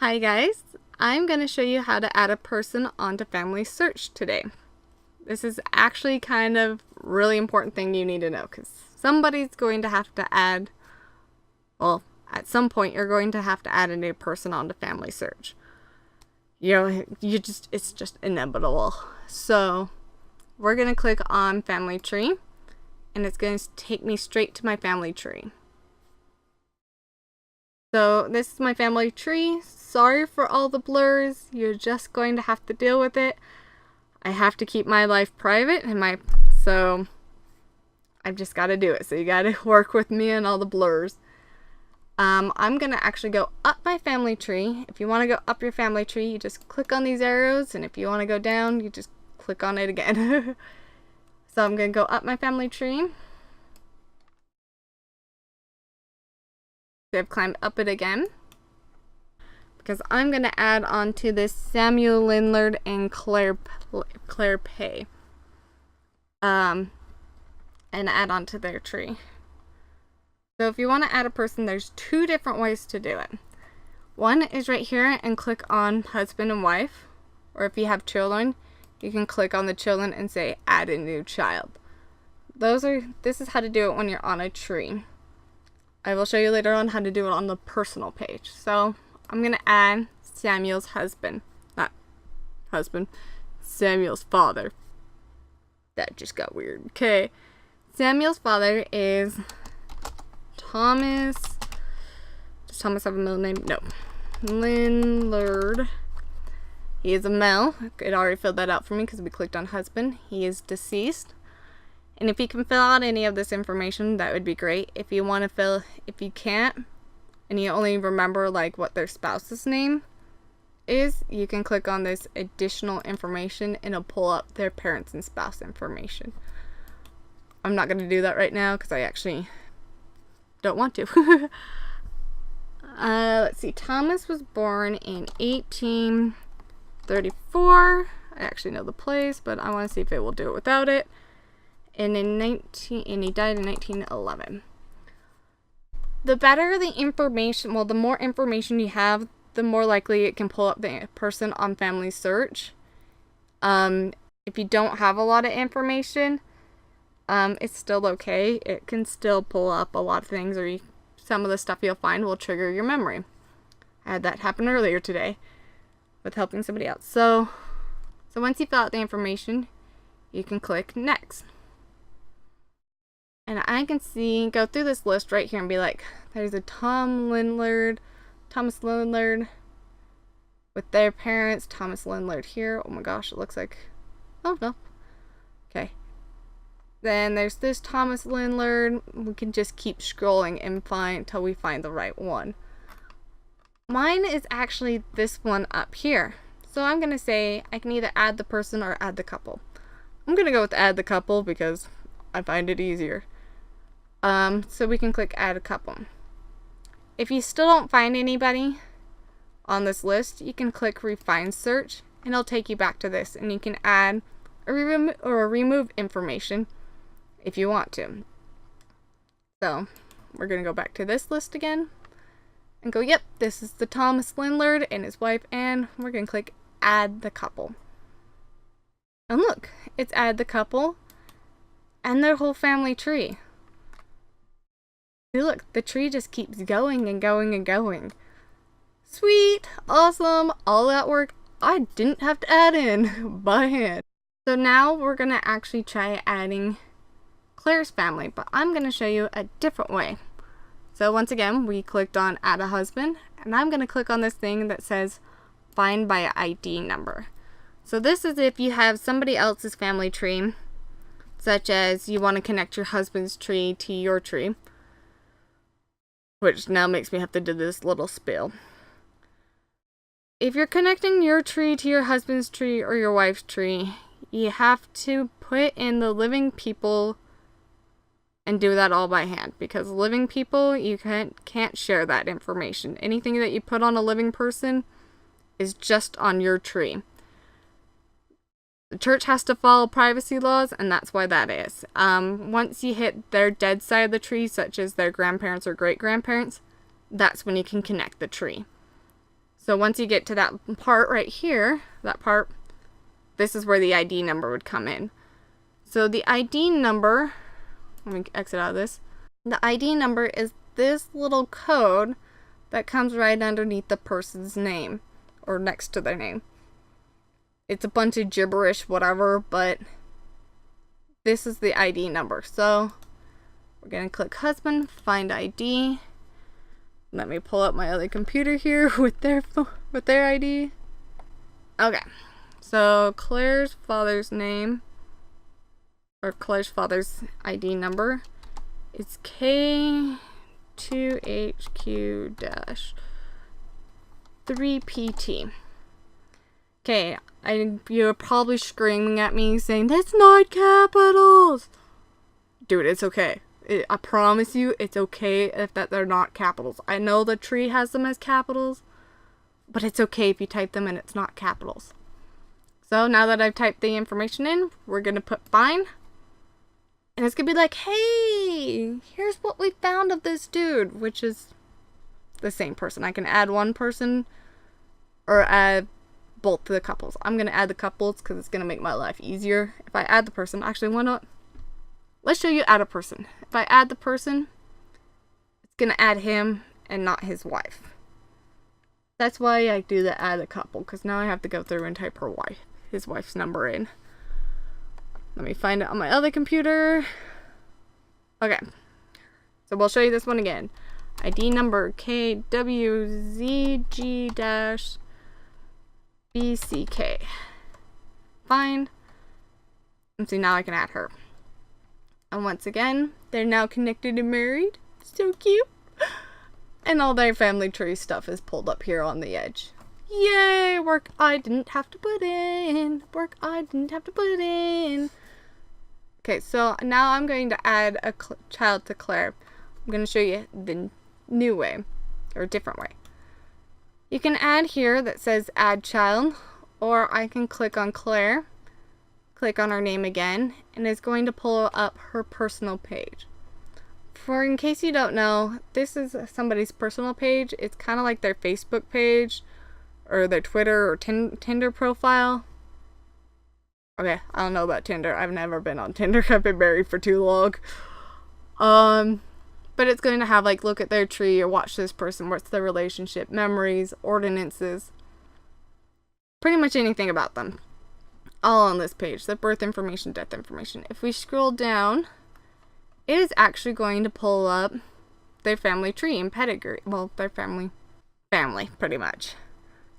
Hi guys, I'm going to show you how to add a person onto Family Search today. This is actually kind of really important thing you need to know because somebody's going to have to add, well, at some point you're going to have to add a new person onto Family Search. It's just inevitable. So we're going to click on Family Tree and it's going to take me straight to my family tree. So this is my family tree. Sorry for all the blurs. You're just going to have to deal with it. I have to keep my life private so I've just got to do it. So you got to work with me and all the blurs. I'm going to actually go up my family tree. If you want to go up your family tree, you just click on these arrows. And if you want to go down, you just click on it again. So I'm going to go up my family tree. I've climbed up it again because I'm going to add on to this Samuel Lindlard and Claire Pay and add on to their tree. So if you want to add a person, there's two different ways to do it. One is right here and click on husband and wife, or if you have children, you can click on the children and say add a new child. This is how to do it when you're on a tree. I will show you later on how to do it on the personal page. So I'm going to add Samuel's husband. Not husband. Samuel's father. That just got weird. Okay. Samuel's father is Thomas. Does Thomas have a middle name? No. Lindlard. He is a male. It already filled that out for me because we clicked on husband. He is deceased. And if you can fill out any of this information, that would be great. If you can't, and you only remember like what their spouse's name is, you can click on this additional information and it'll pull up their parents and spouse information. I'm not going to do that right now because I actually don't want to. Let's see. Thomas was born in 1834. I actually know the place, but I want to see if it will do it without it. And he died in 1911. The better the information, the more information you have, the more likely it can pull up the person on Family Search. If you don't have a lot of information, it's still okay. It can still pull up a lot of things, or some of the stuff you'll find will trigger your memory. I had that happen earlier today with helping somebody else. So once you fill out the information, you can click next. And I can go through this list right here and be like, there's a Thomas Lindlard with their parents, Thomas Lindlard here. Oh my gosh, it looks like, oh no. Okay. Then there's this Thomas Lindlard. We can just keep scrolling and until we find the right one. Mine is actually this one up here. So I'm going to say I can either add the person or add the couple. I'm going to go with add the couple because I find it easier. So we can click add a couple. If you still don't find anybody on this list, you can click refine search and it'll take you back to this, and you can add or remove information if you want to. So we're going to go back to this list again and go, yep, this is the Thomas Lindlard and his wife, and we're going to click add the couple. And look, it's add the couple and their whole family tree. See, look, the tree just keeps going and going and going. Sweet, awesome, all that work I didn't have to add in by hand. So now we're going to actually try adding Claire's family, but I'm going to show you a different way. So once again, we clicked on add a husband, and I'm going to click on this thing that says find by ID number. So this is if you have somebody else's family tree, such as you want to connect your husband's tree to your tree, which now makes me have to do this little spiel. If you're connecting your tree to your husband's tree or your wife's tree, you have to put in the living people and do that all by hand, because living people, you can't share that information. Anything that you put on a living person is just on your tree. The church has to follow privacy laws, and that's why that is. Once you hit their dead side of the tree, such as their grandparents or great-grandparents, that's when you can connect the tree. So once you get to that part right here, this is where the ID number would come in. So the ID number, let me exit out of this. The ID number is this little code that comes right underneath the person's name or next to their name. It's a bunch of gibberish, whatever, but this is the ID number. So we're going to click husband, find ID. Let me pull up my other computer here with their ID. Okay. So Claire's father's name, or Claire's father's ID number is K2HQ-3PT. Okay, you're probably screaming at me saying, that's not capitals! Dude, it's okay. I promise you, it's okay if they're not capitals. I know the tree has them as capitals, but it's okay if you type them and it's not capitals. So now that I've typed the information in, we're going to put fine. And it's going to be like, hey, here's what we found of this dude, which is the same person. I can add one person or add both the couples. I'm going to add the couples because it's going to make my life easier. If I add the person, actually, why not? Let's show you add a person. If I add the person, it's going to add him and not his wife. That's why I do the add a couple, because now I have to go through and type his wife's number in. Let me find it on my other computer. Okay. So we'll show you this one again. ID number KWZG-BCK. Find. And see, now I can add her. And once again, they're now connected and married. So cute. And all their family tree stuff is pulled up here on the edge. Yay! Work I didn't have to put in. Work I didn't have to put in. Okay, so now I'm going to add a child to Claire. I'm going to show you the new way, or a different way. You can add here that says add child, or I can click on Claire, click on her name again, and it's going to pull up her personal page. For in case you don't know, this is somebody's personal page. It's kind of like their Facebook page, or their Twitter or Tinder profile. Okay, I don't know about Tinder. I've never been on Tinder. I've been married for too long. But it's going to have like look at their tree or watch this person. What's their relationship, memories, ordinances, pretty much anything about them. All on this page. The birth information, death information. If we scroll down, it is actually going to pull up their family tree and pedigree. Well, their family pretty much.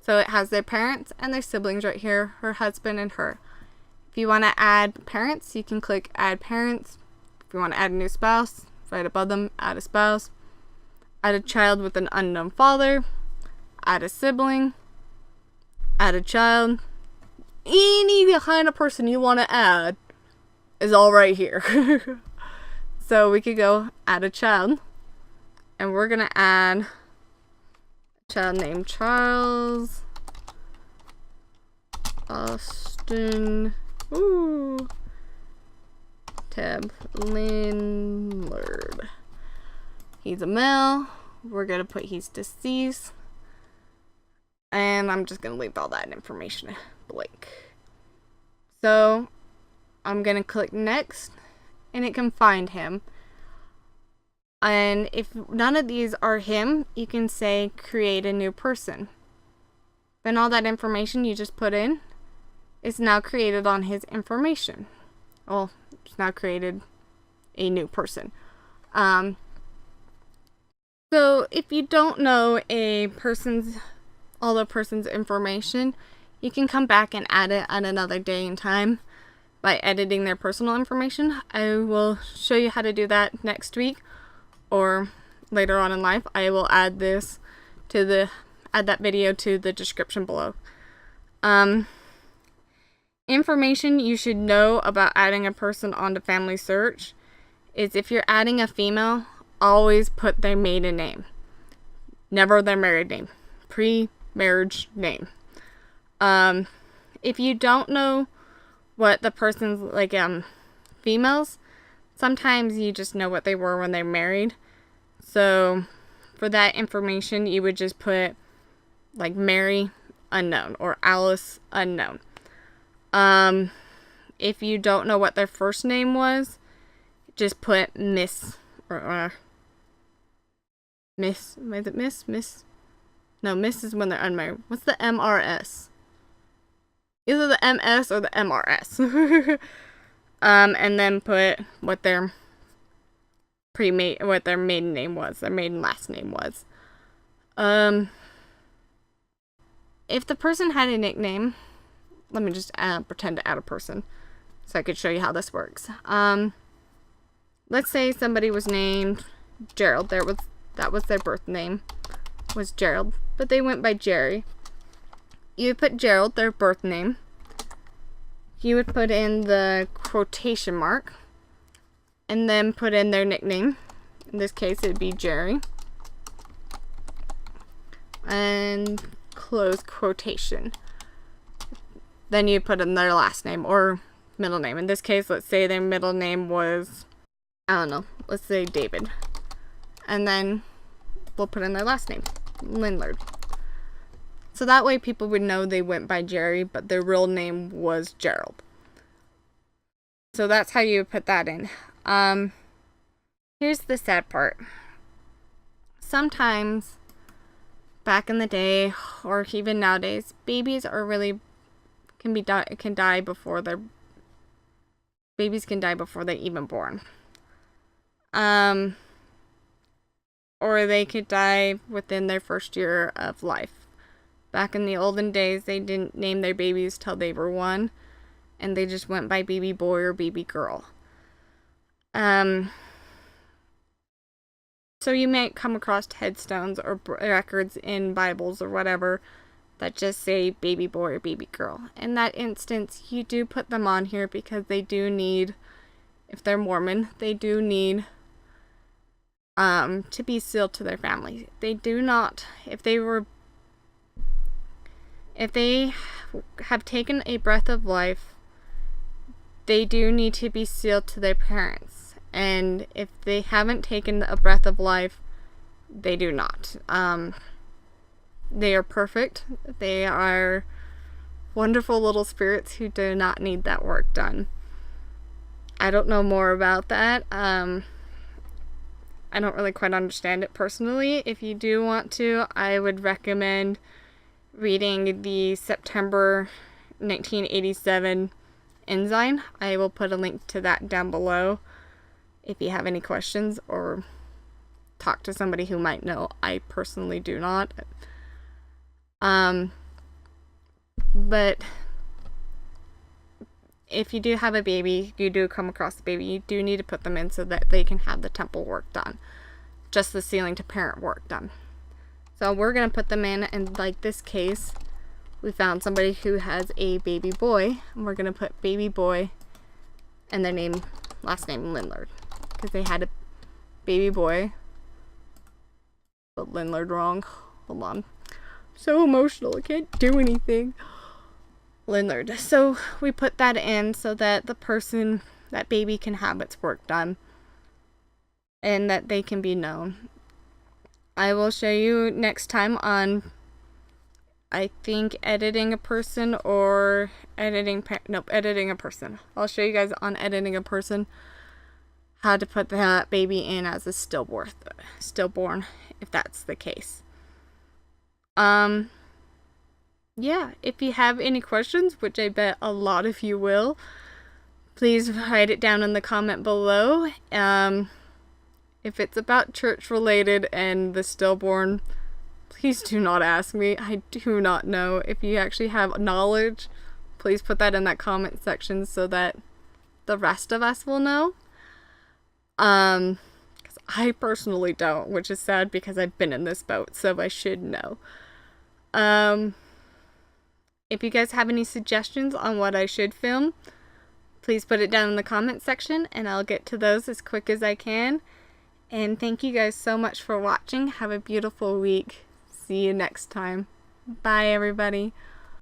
So it has their parents and their siblings right here, her husband and her. If you want to add parents, you can click add parents. If you want to add a new spouse, right above them, add a spouse. Add a child with an unknown father. Add a sibling. Add a child. Any kind of person you want to add is all right here. So we could go add a child. And we're going to add a child named Charles Austin Tab Lindlard. He's a male. We're going to put he's deceased. And I'm just going to leave all that information blank. So I'm going to click next. And it can find him. And if none of these are him, you can say create a new person. Then all that information you just put in is now created on his information. Well, it's now created a new person. So if you don't know all the person's information, you can come back and add it on another day and time by editing their personal information. I will show you how to do that next week or later on in life. I will add that video to the description below. Information you should know about adding a person onto Family Search is if you're adding a female, always put their maiden name. Never their married name. Pre-marriage name. If you don't know what the person's like, females, sometimes you just know what they were when they're married. So for that information, you would just put like Mary, unknown, or Alice, unknown. If you don't know what their first name was, just put Miss, or Miss, is it Miss? No, Miss is when they're unmarried. What's the MRS? Either the MS or the MRS. And then put what their maiden name was, their maiden last name was. If the person had a nickname, let me just pretend to add a person so I could show you how this works. Let's say somebody was named Gerald. That was their birth name, was Gerald, but they went by Jerry. You would put Gerald, their birth name. You would put in the quotation mark and then put in their nickname. In this case, it would be Jerry. And close quotation. Then you put in their last name or middle name. In this case, let's say their middle name was, I don't know, let's say David. And then we'll put in their last name, Lindlard. So that way people would know they went by Jerry, but their real name was Gerald. So that's how you put that in. Here's the sad part. Sometimes, back in the day, or even nowadays, babies are really, can die before they're even born. Or they could die within their first year of life. Back in the olden days, they didn't name their babies till they were 1, and they just went by baby boy or baby girl. So you might come across headstones or records in Bibles or whatever that just say baby boy or baby girl. In that instance, you do put them on here because they do need, if they're Mormon, they do need to be sealed to their family. They do not, if they have taken a breath of life, they do need to be sealed to their parents. And if they haven't taken a breath of life, they do not. They are perfect. They are wonderful little spirits who do not need that work done. I don't know more about that. I don't really quite understand it personally. If you do want to, I would recommend reading the September 1987 Ensign. I will put a link to that down below if you have any questions or talk to somebody who might know. I personally do not. But if you do have a baby, you do come across a baby, you do need to put them in so that they can have the temple work done. Just the sealing to parent work done. So we're going to put them in, and like this case, we found somebody who has a baby boy, and we're going to put baby boy and their last name Lindlard, because they had a baby boy, but Lindlard wrong. Hold on. I'm so emotional, I can't do anything. Lindlard. So we put that in so that that baby can have its work done, and that they can be known. I will show you next time on, I think, editing a person or editing a person. I'll show you guys on editing a person how to put that baby in as a stillborn, if that's the case. Yeah, if you have any questions, which I bet a lot of you will, please write it down in the comment below. If it's about church related and the stillborn, please do not ask me. I do not know. If you actually have knowledge, please put that in that comment section so that the rest of us will know. Because I personally don't, which is sad because I've been in this boat, so I should know. If you guys have any suggestions on what I should film, please put it down in the comment section and I'll get to those as quick as I can. And thank you guys so much for watching. Have a beautiful week. See you next time. Bye, everybody.